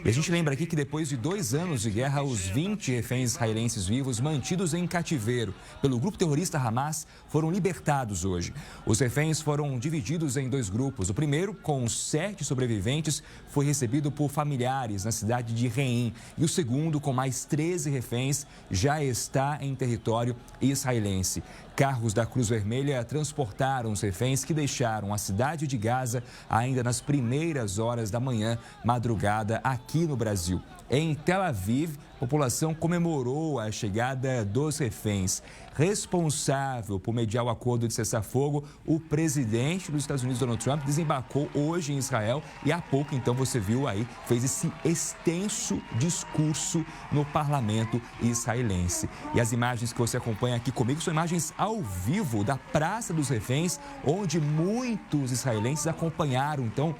E a gente lembra aqui que depois de 2 anos de guerra, os 20 reféns israelenses vivos mantidos em cativeiro pelo grupo terrorista Hamas foram libertados hoje. Os reféns foram divididos em 2 grupos. O primeiro, com 7 sobreviventes, foi recebido por familiares na cidade de Reim. E o segundo, com mais 13 reféns, já está em território israelense. Carros da Cruz Vermelha transportaram os reféns que deixaram a cidade de Gaza ainda nas primeiras horas da manhã, madrugada, aqui no Brasil. Em Tel Aviv, a população comemorou a chegada dos reféns. Responsável por mediar o acordo de cessar-fogo, o presidente dos Estados Unidos, Donald Trump, desembarcou hoje em Israel e há pouco, então, você viu aí, fez esse extenso discurso no parlamento israelense. E as imagens que você acompanha aqui comigo são imagens ao vivo da Praça dos Reféns, onde muitos israelenses acompanharam, então,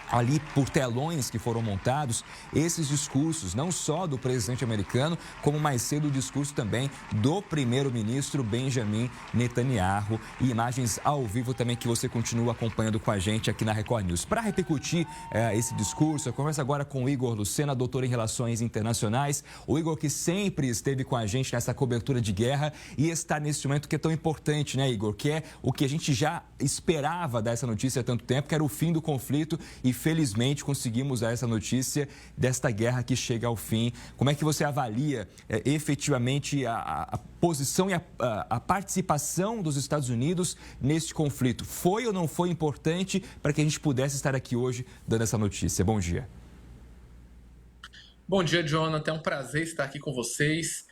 ali por telões que foram montados, esses discursos, não só do presidente americano, como mais cedo o discurso também do primeiro-ministro Benjamin Netanyahu, e imagens ao vivo também que você continua acompanhando com a gente aqui na Record News. Para repercutir esse discurso, eu converso agora com o Igor Lucena, doutor em Relações Internacionais, o Igor que sempre esteve com a gente nessa cobertura de guerra e está nesse momento que é tão importante, né, Igor? Que é o que a gente já esperava dessa notícia há tanto tempo, que era o fim do conflito, e felizmente conseguimos dar essa notícia desta guerra que chega ao fim. Como é que você avalia efetivamente a posição e a participação dos Estados Unidos neste conflito? Foi ou não foi importante para que a gente pudesse estar aqui hoje dando essa notícia? Bom dia. Bom dia, Jonathan. É um prazer estar aqui com vocês.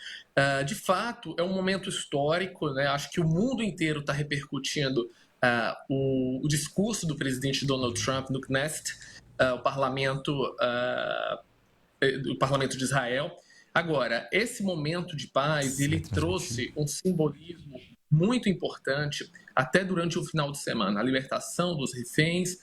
De fato, é um momento histórico, né? Acho que o mundo inteiro está repercutindo o discurso do presidente Donald Trump no Knesset, o parlamento de Israel. Agora, esse momento de paz, ele trouxe um simbolismo muito importante até durante o final de semana. A libertação dos reféns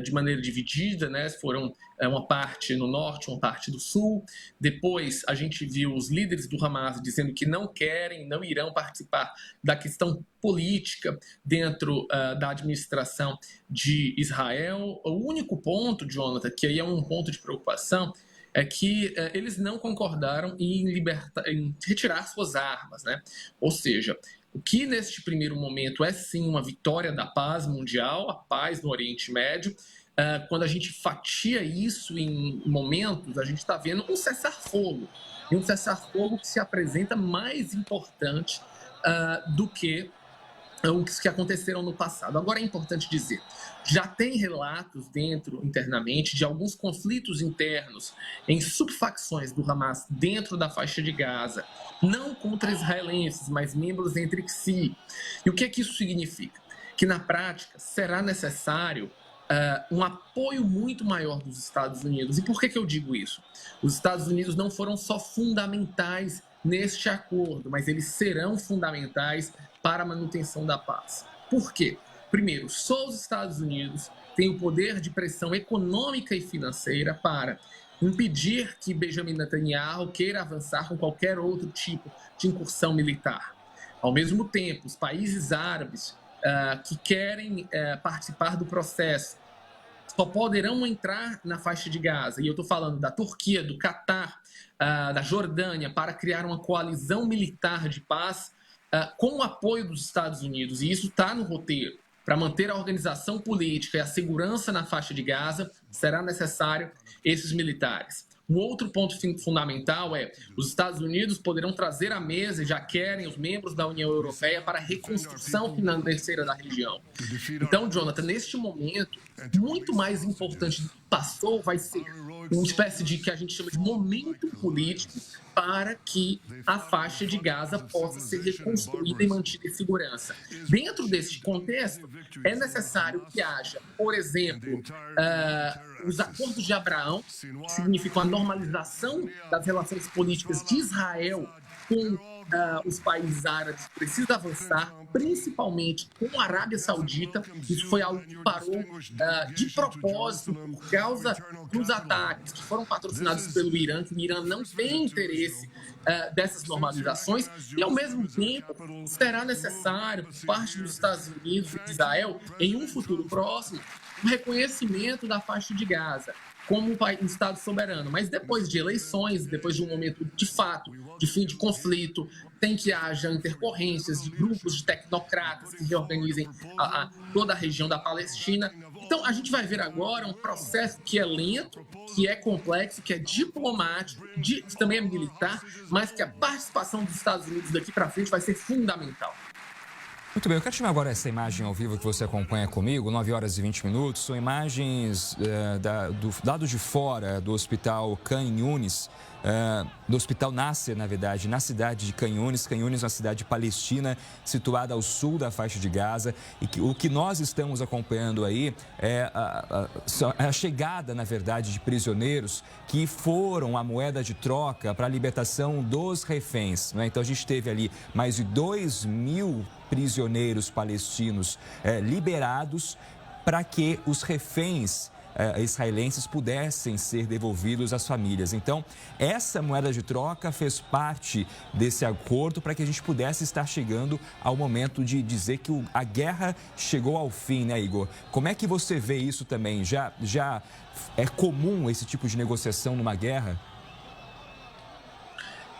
de maneira dividida, né? Foram uma parte no norte, uma parte do sul. Depois a gente viu os líderes do Hamas dizendo que não querem, não irão participar da questão política dentro da administração de Israel. O único ponto, Jonathan, que aí é um ponto de preocupação, é que eles não concordaram em retirar suas armas, né? Ou seja, o que neste primeiro momento é sim uma vitória da paz mundial, a paz no Oriente Médio. Quando a gente fatia isso em momentos, a gente está vendo um cessar-fogo. E um cessar-fogo que se apresenta mais importante do que os que aconteceram no passado. Agora é importante dizer, já tem relatos internamente de alguns conflitos internos em subfacções do Hamas dentro da faixa de Gaza, não contra israelenses, mas membros entre si. E o que é que isso significa? Que na prática será necessário um apoio muito maior dos Estados Unidos. E por que eu digo isso? Os Estados Unidos não foram só fundamentais neste acordo, mas eles serão fundamentais para a manutenção da paz. Por quê? Primeiro, só os Estados Unidos têm o poder de pressão econômica e financeira para impedir que Benjamin Netanyahu queira avançar com qualquer outro tipo de incursão militar. Ao mesmo tempo, os países árabes que querem participar do processo só poderão entrar na faixa de Gaza, e eu estou falando da Turquia, do Catar, da Jordânia, para criar uma coalizão militar de paz com o apoio dos Estados Unidos, e isso está no roteiro. Para manter a organização política e a segurança na faixa de Gaza, será necessário esses militares. Um outro ponto fundamental é os Estados Unidos poderão trazer à mesa, e já querem, os membros da União Europeia para a reconstrução financeira da região. Então, Jonathan, neste momento, muito mais importante do que passou vai ser uma espécie de que a gente chama de momento político para que a faixa de Gaza possa ser reconstruída e mantida em segurança. Dentro deste contexto, é necessário que haja, por exemplo, os acordos de Abraão, que significam a normalização das relações políticas de Israel com os países árabes, precisa avançar, principalmente com a Arábia Saudita. Isso foi algo que parou de propósito por causa dos ataques que foram patrocinados pelo Irã, que o Irã não tem interesse dessas normalizações, e ao mesmo tempo será necessário, por parte dos Estados Unidos e de Israel, em um futuro próximo, o reconhecimento da faixa de Gaza. como um Estado soberano. Mas depois de eleições, depois de um momento de fato, de fim de conflito, tem que haja intercorrências de grupos de tecnocratas que reorganizem toda a região da Palestina. Então, a gente vai ver agora um processo que é lento, que é complexo, que é diplomático, que também é militar, mas que a participação dos Estados Unidos daqui para frente vai ser fundamental. Muito bem, eu quero chamar agora essa imagem ao vivo que você acompanha comigo, 9 horas e 20 minutos. São imagens do lado de fora do Hospital Khan Yunis, do Hospital Nasser, na verdade, na cidade de Khan Yunis. Khan Yunis é uma cidade palestina situada ao sul da faixa de Gaza. E o que nós estamos acompanhando aí é a chegada, na verdade, de prisioneiros que foram a moeda de troca para a libertação dos reféns, né? Então, a gente teve ali mais de 2.000 prisioneiros palestinos liberados para que os reféns israelenses pudessem ser devolvidos às famílias. Então, essa moeda de troca fez parte desse acordo para que a gente pudesse estar chegando ao momento de dizer que a guerra chegou ao fim, né, Igor? Como é que você vê isso também? Já é comum esse tipo de negociação numa guerra?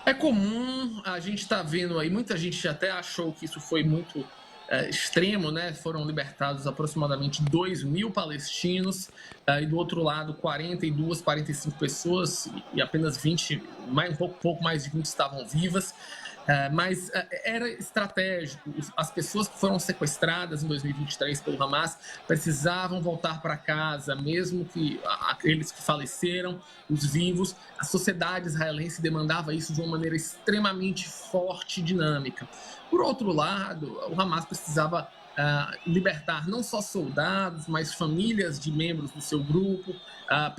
É comum, a gente está vendo aí, muita gente até achou que isso foi muito extremo, né? Foram libertados aproximadamente 2.000 palestinos e do outro lado 42, 45 pessoas e apenas 20, pouco mais de 20 estavam vivas. Mas era estratégico. As pessoas que foram sequestradas em 2023 pelo Hamas precisavam voltar para casa, mesmo que aqueles que faleceram, os vivos. A sociedade israelense demandava isso de uma maneira extremamente forte e dinâmica. Por outro lado, o Hamas precisava libertar não só soldados, mas famílias de membros do seu grupo,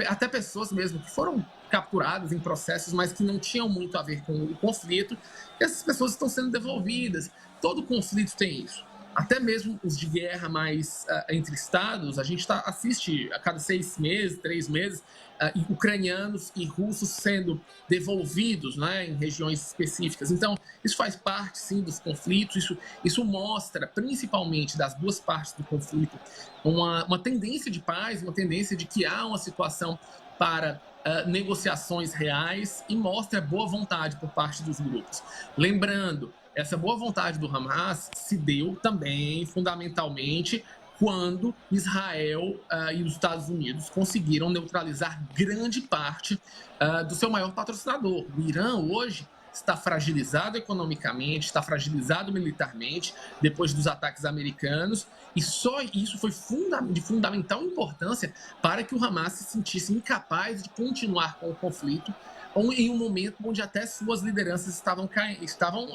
até pessoas mesmo que foram capturadas em processos, mas que não tinham muito a ver com o conflito, e essas pessoas estão sendo devolvidas. Todo conflito tem isso. Até mesmo os de guerra mais entre estados, a gente assiste a cada 6 meses, 3 meses, ucranianos e russos sendo devolvidos, né, em regiões específicas. Então, isso faz parte, sim, dos conflitos. Isso mostra, principalmente das duas partes do conflito, uma tendência de paz, uma tendência de que há uma situação para negociações reais e mostra boa vontade por parte dos grupos. Lembrando, essa boa vontade do Hamas se deu também, fundamentalmente, quando Israel e os Estados Unidos conseguiram neutralizar grande parte do seu maior patrocinador. O Irã, hoje, está fragilizado economicamente, está fragilizado militarmente, depois dos ataques americanos, e só isso foi de fundamental importância para que o Hamas se sentisse incapaz de continuar com o conflito em um momento onde até suas lideranças estavam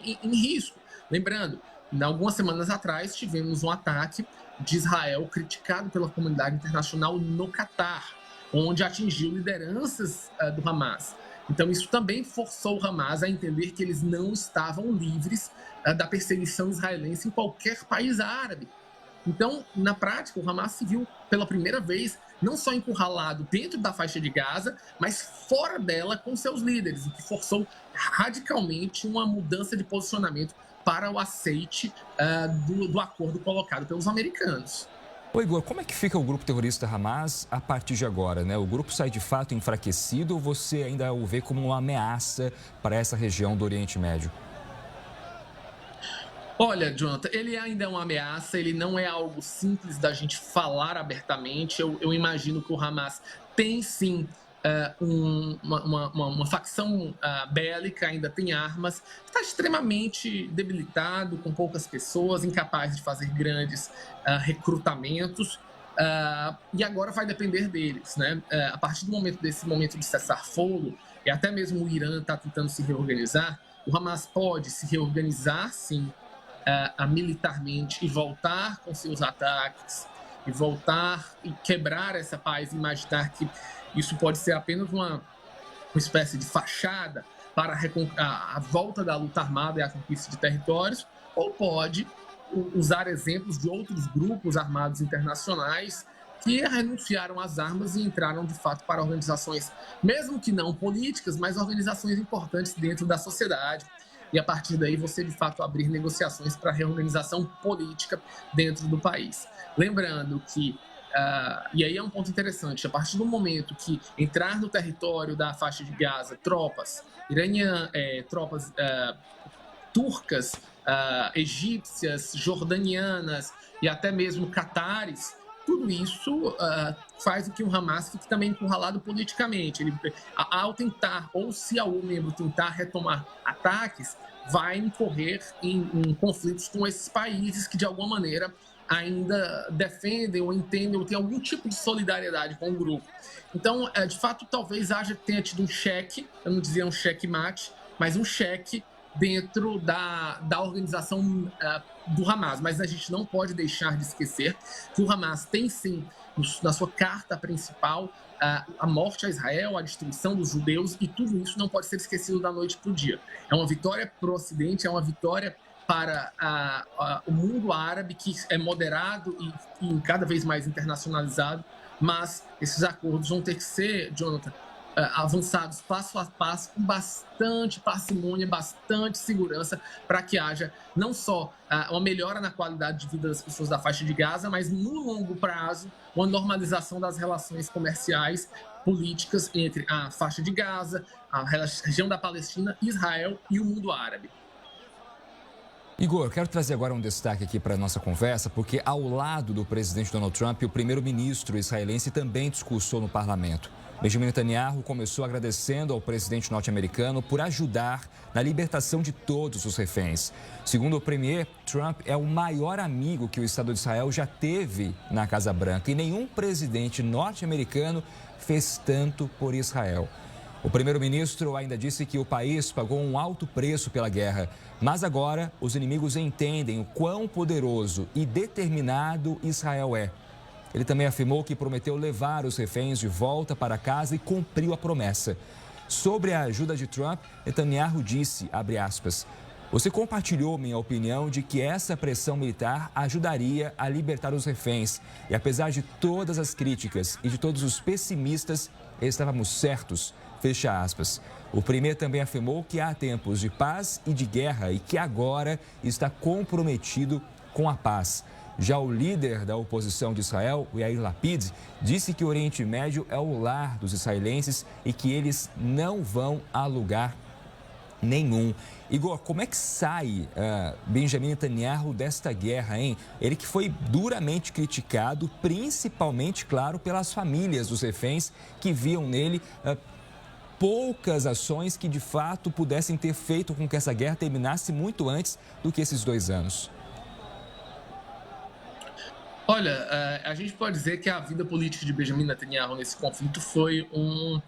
em risco. Lembrando, algumas semanas atrás tivemos um ataque de Israel criticado pela comunidade internacional no Catar, onde atingiu lideranças do Hamas. Então, isso também forçou o Hamas a entender que eles não estavam livres da perseguição israelense em qualquer país árabe. Então, na prática, o Hamas se viu pela primeira vez não só encurralado dentro da faixa de Gaza, mas fora dela com seus líderes, o que forçou radicalmente uma mudança de posicionamento para o aceite do acordo colocado pelos americanos. Ô Igor, como é que fica o grupo terrorista Hamas a partir de agora, né? O grupo sai de fato enfraquecido ou você ainda o vê como uma ameaça para essa região do Oriente Médio? Olha, Jonathan, ele ainda é uma ameaça, ele não é algo simples da gente falar abertamente. Eu imagino que o Hamas tem sim uma facção bélica, ainda tem armas, está extremamente debilitado, com poucas pessoas, incapaz de fazer grandes recrutamentos. E agora vai depender deles, né? A partir desse momento de cessar-fogo, e até mesmo o Irã está tentando se reorganizar, o Hamas pode se reorganizar, sim, militarmente e voltar com seus ataques, e voltar e quebrar essa paz, e imaginar que isso pode ser apenas uma espécie de fachada para a volta da luta armada e a conquista de territórios, ou pode usar exemplos de outros grupos armados internacionais que renunciaram às armas e entraram, de fato, para organizações, mesmo que não políticas, mas organizações importantes dentro da sociedade. E a partir daí você, de fato, abrir negociações para reorganização política dentro do país. Lembrando que E aí é um ponto interessante, a partir do momento que entrar no território da faixa de Gaza tropas tropas turcas, egípcias, jordanianas e até mesmo catares, tudo isso faz com que o Hamas fique também encurralado politicamente. Ao tentar, ou se algum membro tentar retomar ataques, vai incorrer em conflitos com esses países que, de alguma maneira, ainda defendem ou entendem ou têm algum tipo de solidariedade com o grupo. Então, de fato, talvez tenha tido um cheque, eu não dizia um cheque-mate, mas um cheque dentro da organização do Hamas. Mas a gente não pode deixar de esquecer que o Hamas tem, sim, na sua carta principal, a morte a Israel, a destruição dos judeus, e tudo isso não pode ser esquecido da noite para o dia. É uma vitória para o Ocidente, é uma vitória para o mundo árabe, que é moderado e cada vez mais internacionalizado, mas esses acordos vão ter que ser, Jonathan, avançados passo a passo, com bastante parcimônia, bastante segurança, para que haja não só uma melhora na qualidade de vida das pessoas da faixa de Gaza, mas no longo prazo, uma normalização das relações comerciais, políticas entre a faixa de Gaza, a região da Palestina, Israel e o mundo árabe. Igor, quero trazer agora um destaque aqui para a nossa conversa, porque ao lado do presidente Donald Trump, o primeiro-ministro israelense também discursou no parlamento. Benjamin Netanyahu começou agradecendo ao presidente norte-americano por ajudar na libertação de todos os reféns. Segundo o premier, Trump é o maior amigo que o Estado de Israel já teve na Casa Branca e nenhum presidente norte-americano fez tanto por Israel. O primeiro-ministro ainda disse que o país pagou um alto preço pela guerra, mas agora os inimigos entendem o quão poderoso e determinado Israel é. Ele também afirmou que prometeu levar os reféns de volta para casa e cumpriu a promessa. Sobre a ajuda de Trump, Netanyahu disse, abre aspas, você compartilhou minha opinião de que essa pressão militar ajudaria a libertar os reféns. E apesar de todas as críticas e de todos os pessimistas, estávamos certos. Fecha aspas. O premier também afirmou que há tempos de paz e de guerra e que agora está comprometido com a paz. Já o líder da oposição de Israel, o Yair Lapid, disse que o Oriente Médio é o lar dos israelenses e que eles não vão a lugar nenhum. Igor, como é que sai Benjamin Netanyahu desta guerra, hein? Ele que foi duramente criticado, principalmente, claro, pelas famílias dos reféns que viam nele poucas ações que, de fato, pudessem ter feito com que essa guerra terminasse muito antes do que esses 2 anos. Olha, a gente pode dizer que a vida política de Benjamin Netanyahu nesse conflito foi uma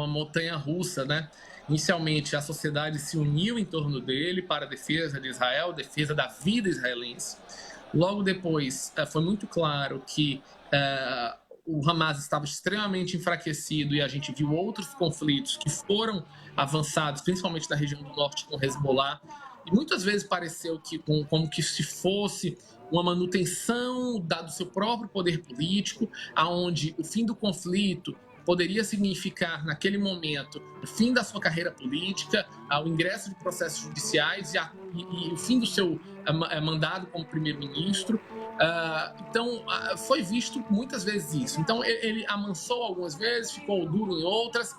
montanha-russa, né? Inicialmente, a sociedade se uniu em torno dele para a defesa de Israel, defesa da vida israelense. Logo depois, foi muito claro que o Hamas estava extremamente enfraquecido e a gente viu outros conflitos que foram avançados, principalmente na região do norte com o Hezbollah. E muitas vezes pareceu que como que se fosse uma manutenção do seu próprio poder político, aonde o fim do conflito poderia significar, naquele momento, o fim da sua carreira política, o ingresso de processos judiciais e o fim do seu mandato como primeiro-ministro. Então, foi visto muitas vezes isso. Então, ele amansou algumas vezes, ficou duro em outras.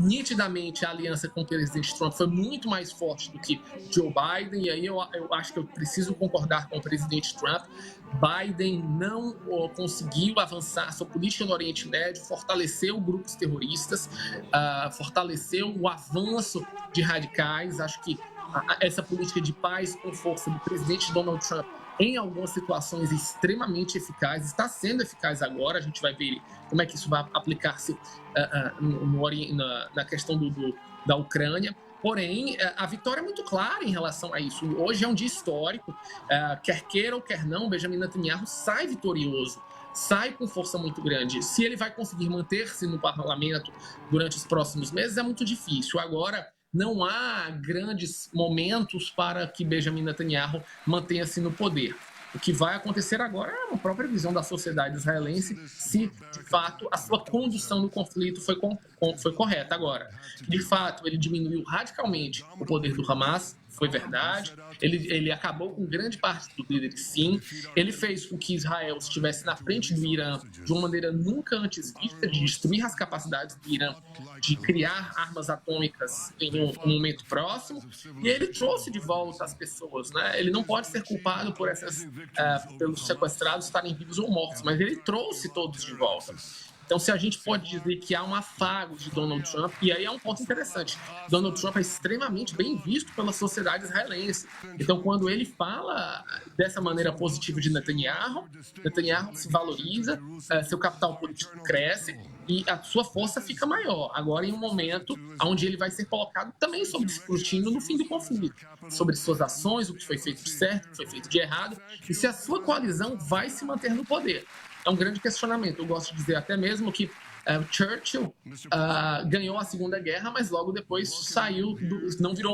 Nitidamente, a aliança com o presidente Trump foi muito mais forte do que Joe Biden, e aí eu acho que eu preciso concordar com o presidente Trump. Biden não conseguiu avançar sua política no Oriente Médio, fortaleceu grupos terroristas, fortaleceu o avanço de radicais. Acho que essa política de paz com força do presidente Donald Trump, em algumas situações, extremamente eficaz, está sendo eficaz agora. A gente vai ver como é que isso vai aplicar-se na questão da Ucrânia. Porém, a vitória é muito clara em relação a isso. Hoje é um dia histórico, quer queira ou quer não, Benjamin Netanyahu sai vitorioso, sai com força muito grande. Se ele vai conseguir manter-se no parlamento durante os próximos meses, é muito difícil. Agora, não há grandes momentos para que Benjamin Netanyahu mantenha-se no poder. O que vai acontecer agora é uma própria visão da sociedade israelense, se, de fato, a sua condução no conflito foi foi correta. Agora, de fato, ele diminuiu radicalmente o poder do Hamas, foi verdade. Ele acabou com grande parte dos líderes, sim. Ele fez com que Israel estivesse na frente do Irã de uma maneira nunca antes vista, de destruir as capacidades do Irã de criar armas atômicas em um momento próximo. E ele trouxe de volta as pessoas, né? Ele não pode ser culpado por pelos sequestrados estarem vivos ou mortos, mas ele trouxe todos de volta. Então, se a gente pode dizer que há um afago de Donald Trump, e aí é um ponto interessante, Donald Trump é extremamente bem visto pela sociedade israelense. Então, quando ele fala dessa maneira positiva de Netanyahu se valoriza, seu capital político cresce e a sua força fica maior. Agora, em um momento onde ele vai ser colocado também sob escrutínio no fim do conflito, sobre suas ações, o que foi feito de certo, o que foi feito de errado, e se a sua coalizão vai se manter no poder. É um grande questionamento. Eu gosto de dizer até mesmo que Churchill ganhou a Segunda Guerra, mas logo depois saiu,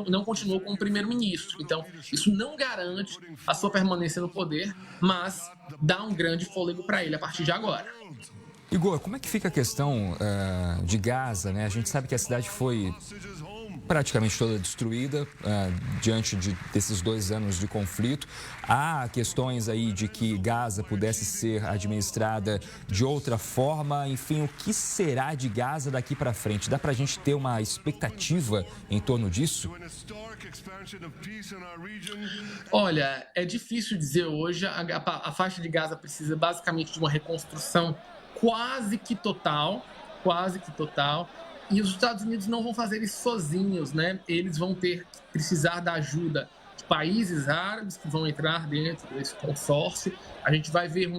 não continuou como primeiro-ministro. Então, isso não garante a sua permanência no poder, mas dá um grande fôlego para ele a partir de agora. Igor, como é que fica a questão de Gaza, né? A gente sabe que a cidade foi praticamente toda destruída diante desses 2 anos de conflito. Há questões aí de que Gaza pudesse ser administrada de outra forma. Enfim, o que será de Gaza daqui para frente? Dá para a gente ter uma expectativa em torno disso? Olha, é difícil dizer hoje. A faixa de Gaza precisa basicamente de uma reconstrução quase que total. E os Estados Unidos não vão fazer isso sozinhos, né? Eles vão precisar da ajuda de países árabes que vão entrar dentro desse consórcio. A gente vai ver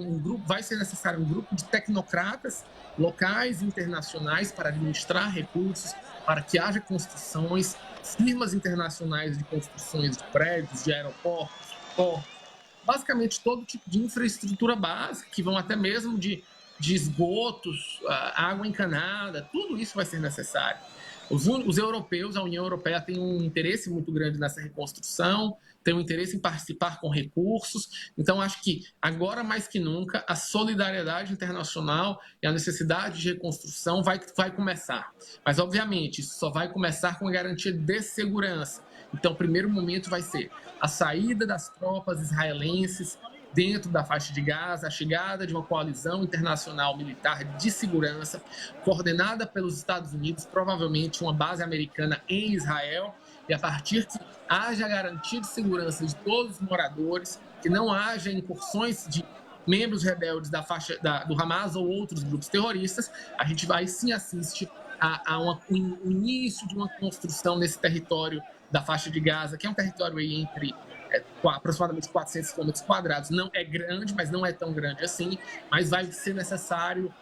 vai ser necessário um grupo de tecnocratas locais e internacionais para administrar recursos, para que haja construções, firmas internacionais de construções de prédios, de aeroportos, portos, basicamente todo tipo de infraestrutura básica, que vão até mesmo de esgotos, água encanada, tudo isso vai ser necessário. Os europeus, a União Europeia tem um interesse muito grande nessa reconstrução, tem um interesse em participar com recursos. Então, acho que agora mais que nunca, a solidariedade internacional e a necessidade de reconstrução vai começar. Mas, obviamente, isso só vai começar com a garantia de segurança. Então, o primeiro momento vai ser a saída das tropas israelenses dentro da faixa de Gaza, a chegada de uma coalizão internacional militar de segurança, coordenada pelos Estados Unidos, provavelmente uma base americana em Israel, e a partir que haja garantia de segurança de todos os moradores, que não haja incursões de membros rebeldes da faixa do Hamas ou outros grupos terroristas, a gente vai sim assistir o início de uma construção nesse território da faixa de Gaza, que é um território aí entre aproximadamente 400 quilômetros quadrados. Não é grande, mas não é tão grande assim, mas vai ser necessário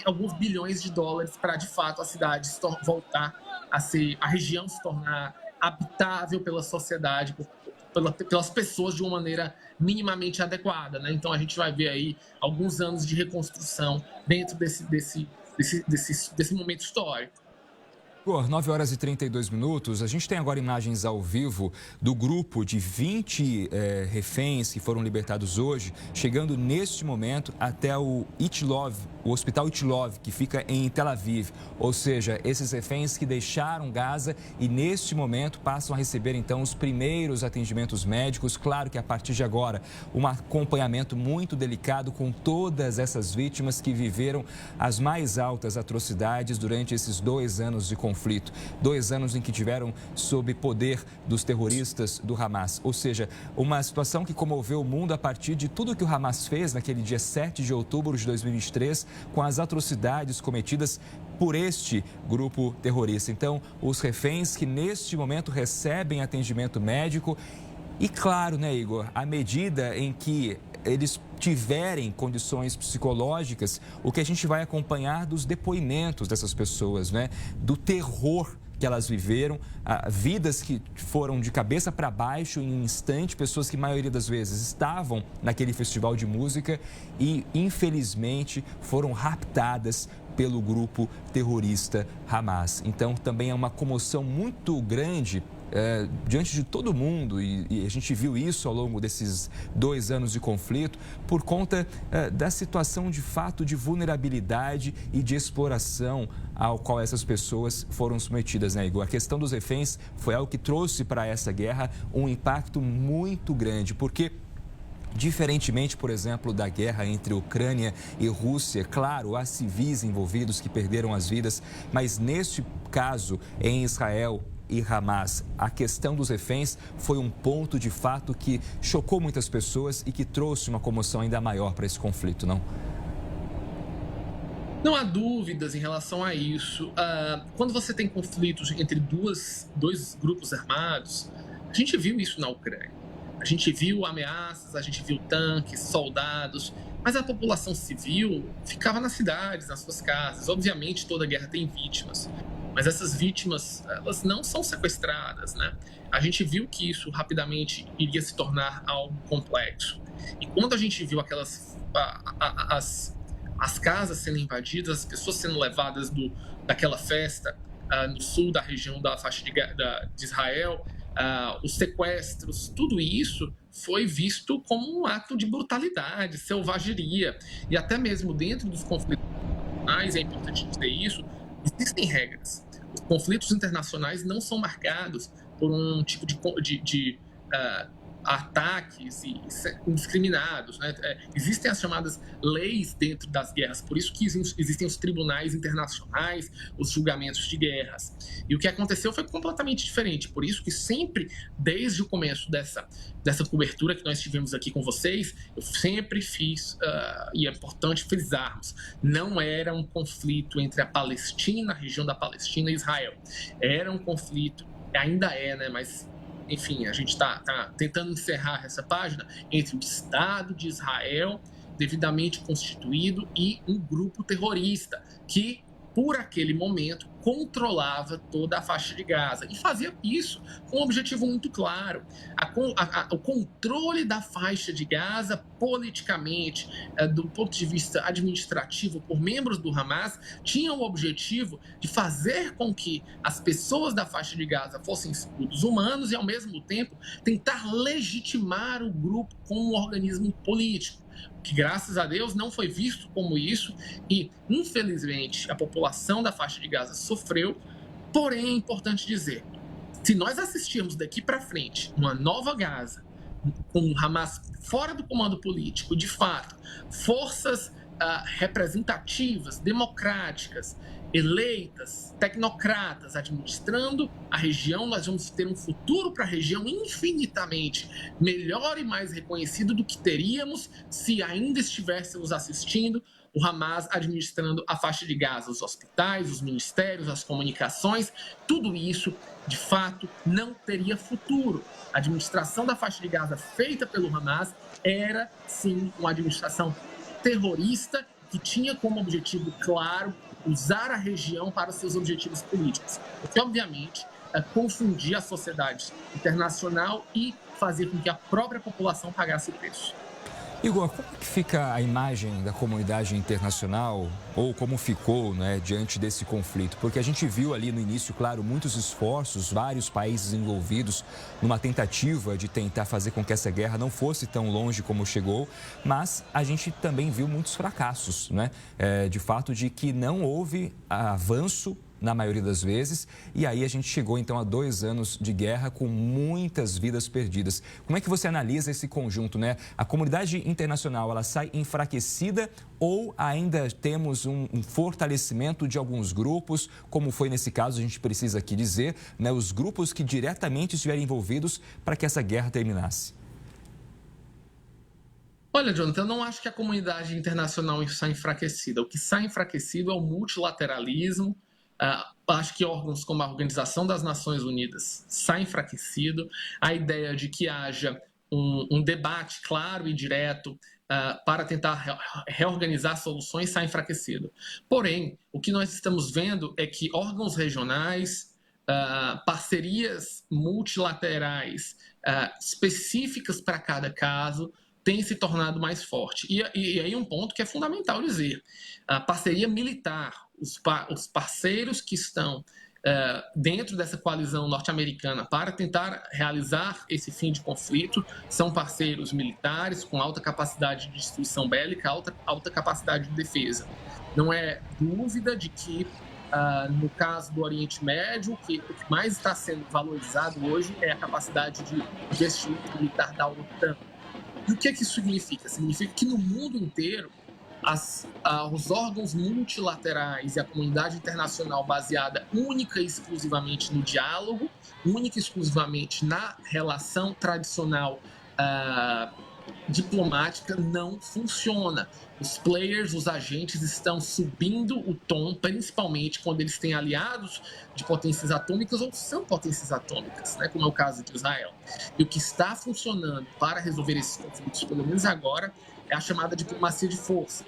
alguns bilhões de dólares para, de fato, a cidade voltar a região se tornar habitável pela sociedade, pelas pessoas de uma maneira minimamente adequada, né? Então a gente vai ver aí alguns anos de reconstrução dentro desse momento histórico. 9 horas e 32 minutos. A gente tem agora imagens ao vivo do grupo de 20 reféns que foram libertados hoje, chegando neste momento até o Hospital Itilov, que fica em Tel Aviv. Ou seja, esses reféns que deixaram Gaza e neste momento passam a receber então os primeiros atendimentos médicos. Claro que a partir de agora, um acompanhamento muito delicado com todas essas vítimas que viveram as mais altas atrocidades durante esses 2 anos de conflito. 2 anos em que tiveram sob poder dos terroristas do Hamas. Ou seja, uma situação que comoveu o mundo a partir de tudo que o Hamas fez naquele dia 7 de outubro de 2023, com as atrocidades cometidas por este grupo terrorista. Então, os reféns que neste momento recebem atendimento médico e, claro, né, Igor, à medida em que eles tiverem condições psicológicas, o que a gente vai acompanhar dos depoimentos dessas pessoas, né? Do terror que elas viveram, vidas que foram de cabeça para baixo em um instante, pessoas que, a maioria das vezes, estavam naquele festival de música e, infelizmente, foram raptadas pelo grupo terrorista Hamas. Então, também é uma comoção muito grande diante de todo mundo, e a gente viu isso ao longo desses 2 anos de conflito, por conta da situação de fato de vulnerabilidade e de exploração ao qual essas pessoas foram submetidas, né, Igor? A questão dos reféns foi algo que trouxe para essa guerra um impacto muito grande, porque diferentemente, por exemplo, da guerra entre Ucrânia e Rússia, claro, há civis envolvidos que perderam as vidas, mas neste caso, em Israel e Hamas, a questão dos reféns foi um ponto de fato que chocou muitas pessoas e que trouxe uma comoção ainda maior para esse conflito, não? Não há dúvidas em relação a isso. Quando você tem conflitos entre dois grupos armados, a gente viu isso na Ucrânia. A gente viu ameaças, a gente viu tanques, soldados, mas a população civil ficava nas cidades, nas suas casas. Obviamente, toda guerra tem vítimas, mas essas vítimas, elas não são sequestradas, né? A gente viu que isso rapidamente iria se tornar algo complexo. E quando a gente viu as casas sendo invadidas, as pessoas sendo levadas daquela festa no sul da região da faixa de Israel, os sequestros, tudo isso foi visto como um ato de brutalidade, selvageria. E até mesmo dentro dos conflitos internacionais, é importante dizer isso, existem regras. Os conflitos internacionais não são marcados por um tipo de ataques indiscriminados, né? Existem as chamadas leis dentro das guerras, por isso que existem os tribunais internacionais, os julgamentos de guerras. E o que aconteceu foi completamente diferente, por isso que sempre, desde o começo dessa cobertura que nós tivemos aqui com vocês, eu sempre fiz, e é importante frisarmos, não era um conflito entre a Palestina, a região da Palestina e Israel. Era um conflito, ainda é, né, mas enfim, a gente está tentando encerrar essa página entre o Estado de Israel, devidamente constituído, e um grupo terrorista que, por aquele momento, controlava toda a faixa de Gaza. E fazia isso com um objetivo muito claro. O controle da faixa de Gaza, politicamente, do ponto de vista administrativo, por membros do Hamas, tinha o objetivo de fazer com que as pessoas da faixa de Gaza fossem escudos humanos e, ao mesmo tempo, tentar legitimar o grupo como um organismo político, que, graças a Deus, não foi visto como isso e, infelizmente, a população da faixa de Gaza sofreu. Porém, é importante dizer, se nós assistirmos daqui para frente uma nova Gaza, com o Hamas fora do comando político, de fato, forças representativas, democráticas, eleitas, tecnocratas administrando a região, nós vamos ter um futuro para a região infinitamente melhor e mais reconhecido do que teríamos se ainda estivéssemos assistindo o Hamas administrando a faixa de Gaza, os hospitais, os ministérios, as comunicações, tudo isso, de fato, não teria futuro. A administração da faixa de Gaza feita pelo Hamas era, sim, uma administração terrorista que tinha como objetivo claro usar a região para os seus objetivos políticos, o que, obviamente, confundia a sociedade internacional e fazer com que a própria população pagasse o preço. Igor, como que fica a imagem da comunidade internacional, ou como ficou, né, diante desse conflito? Porque a gente viu ali no início, claro, muitos esforços, vários países envolvidos numa tentativa de tentar fazer com que essa guerra não fosse tão longe como chegou, mas a gente também viu muitos fracassos, né? De fato, de que não houve avanço na maioria das vezes, e aí a gente chegou então a 2 anos de guerra com muitas vidas perdidas. Como é que você analisa esse conjunto, né? A comunidade internacional, ela sai enfraquecida ou ainda temos um fortalecimento de alguns grupos, como foi nesse caso, a gente precisa aqui dizer, né? Os grupos que diretamente estiveram envolvidos para que essa guerra terminasse? Olha, Jonathan, eu não acho que a comunidade internacional está enfraquecida. O que está enfraquecido é o multilateralismo. Acho que órgãos como a Organização das Nações Unidas está enfraquecido. A ideia de que haja um debate claro e direto para tentar reorganizar soluções está enfraquecido. Porém, o que nós estamos vendo é que órgãos regionais, parcerias multilaterais específicas para cada caso, tem se tornado mais forte. E aí um ponto que é fundamental dizer, a parceria militar, os parceiros que estão dentro dessa coalizão norte-americana para tentar realizar esse fim de conflito. São parceiros militares com alta capacidade de destruição bélica, alta capacidade de defesa. Não é dúvida de que, no caso do Oriente Médio, o que mais está sendo valorizado hoje é a capacidade de investimento militar da OTAN. E o que isso significa? Significa que no mundo inteiro, os órgãos multilaterais e a comunidade internacional baseada única e exclusivamente no diálogo, única e exclusivamente na relação tradicional diplomática não funciona. Os players, os agentes estão subindo o tom, principalmente quando eles têm aliados de potências atômicas ou são potências atômicas, né, como é o caso de Israel. E o que está funcionando para resolver esses conflitos, pelo menos agora, é a chamada diplomacia de força.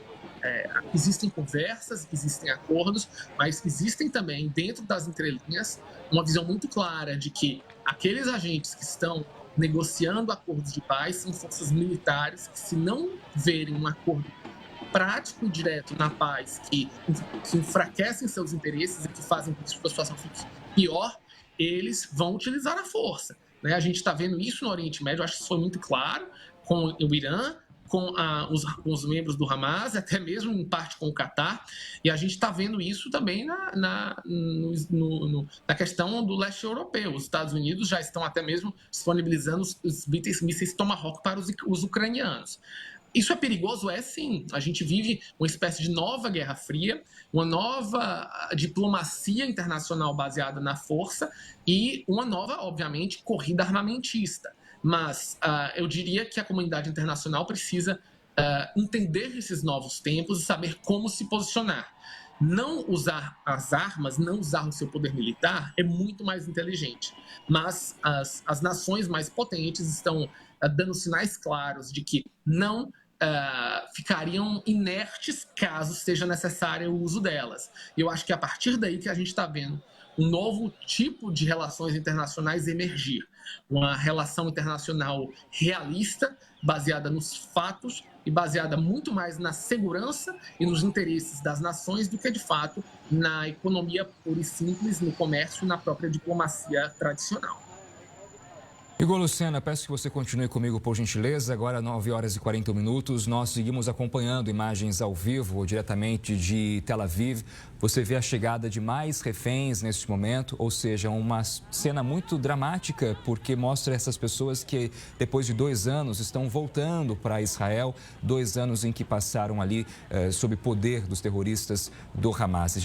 Existem conversas, existem acordos, mas existem também, dentro das entrelinhas, uma visão muito clara de que aqueles agentes que estão negociando acordos de paz são forças militares que, se não verem um acordo prático e direto na paz, que enfraquecem seus interesses e que fazem com que a situação fique pior, eles vão utilizar a força. Né? A gente está vendo isso no Oriente Médio, acho que isso foi muito claro, com o Irã, com os membros do Hamas, até mesmo em parte com o Catar, e a gente está vendo isso também na questão do leste europeu. Os Estados Unidos já estão até mesmo disponibilizando os mísseis Tomahawk para os ucranianos. Isso é perigoso? É sim. A gente vive uma espécie de nova Guerra Fria, uma nova diplomacia internacional baseada na força e uma nova, obviamente, corrida armamentista. Mas eu diria que a comunidade internacional precisa entender esses novos tempos e saber como se posicionar. Não usar as armas, não usar o seu poder militar é muito mais inteligente. Mas as nações mais potentes estão dando sinais claros de que não ficariam inertes caso seja necessário o uso delas. E eu acho que é a partir daí que a gente está vendo um novo tipo de relações internacionais emergir. Uma relação internacional realista, baseada nos fatos e baseada muito mais na segurança e nos interesses das nações do que, de fato, na economia pura e simples, no comércio e na própria diplomacia tradicional. Igor Lucena, peço que você continue comigo, por gentileza. Agora, 9 horas e 41 minutos, nós seguimos acompanhando imagens ao vivo, diretamente de Tel Aviv. Você vê a chegada de mais reféns neste momento, ou seja, uma cena muito dramática, porque mostra essas pessoas que, depois de 2 anos, estão voltando para Israel, 2 anos em que passaram ali sob poder dos terroristas do Hamas.